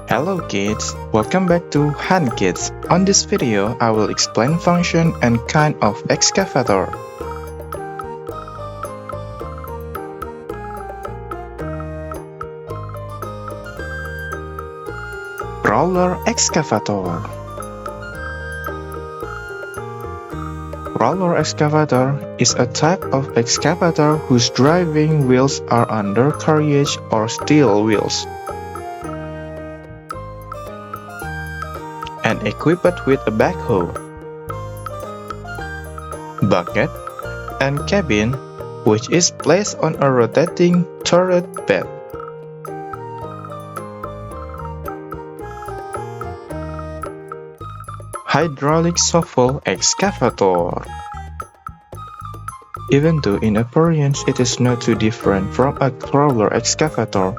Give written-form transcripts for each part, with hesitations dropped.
Hello kids, welcome back to Han Kids. On this video, I will explain function and kind of excavator. Roller excavator. Roller excavator is a type of excavator whose driving wheels are under carriage or steel wheels, and equipped with a backhoe, bucket, and cabin, which is placed on a rotating turret bed. Hydraulic shovel excavator. Even though in appearance it is not too different from a roller excavator,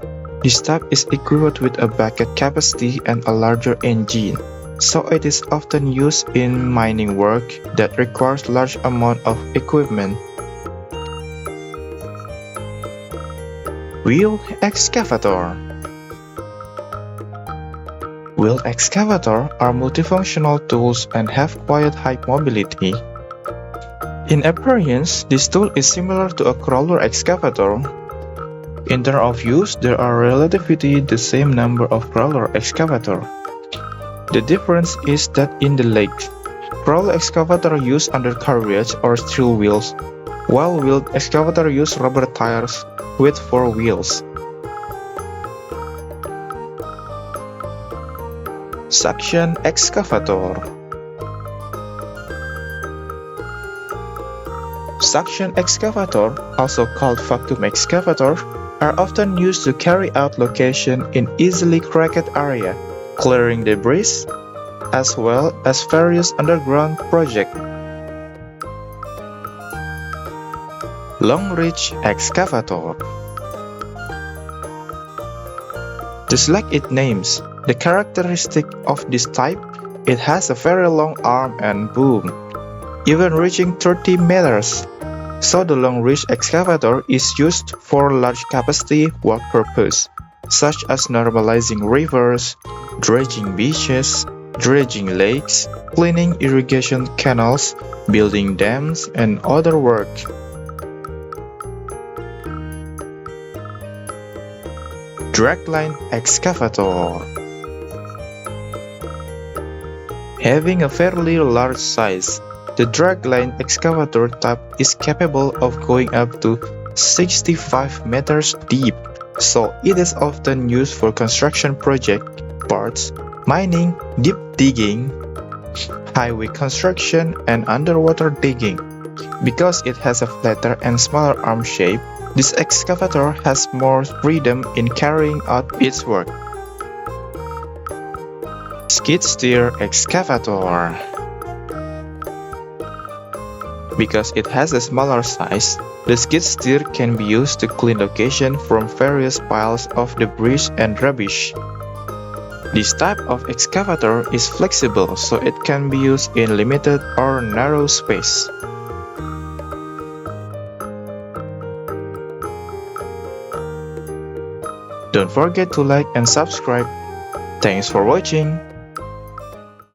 this type is equipped with a bucket capacity and a larger engine, so it is often used in mining work that requires large amount of equipment. Wheel excavator. Wheel excavator are multifunctional tools and have quite high mobility. In appearance, this tool is similar to a roller excavator. In terms of use, there are relatively the same number of roller excavator. The difference is that in the legs, roller excavator use under carriage or steel wheels, while wheel excavator use rubber tires with 4 wheels. Suction excavator. Suction excavator, also called vacuum excavator, are often used to carry out location in easily cracked area, clearing debris, as well as various underground projects. Long reach excavator. Just like its names, the characteristic of this type, it has a very long arm and boom, even reaching 30 meters. So the long-reach excavator is used for large capacity work purpose, such as normalizing rivers, dredging beaches, dredging lakes, cleaning irrigation canals, building dams, and other work. Dragline excavator. Having a fairly large size, the dragline excavator type is capable of going up to 65 meters deep, so it is often used for construction project parts, mining, deep digging, highway construction, and underwater digging. Because it has a flatter and smaller arm shape, this excavator has more freedom in carrying out its work. Skid steer excavator. Because it has a smaller size, the skid steer can be used to clean location from various piles of debris and rubbish. This type of excavator is flexible, so it can be used in limited or narrow space. Don't forget to like and subscribe. Thanks for watching.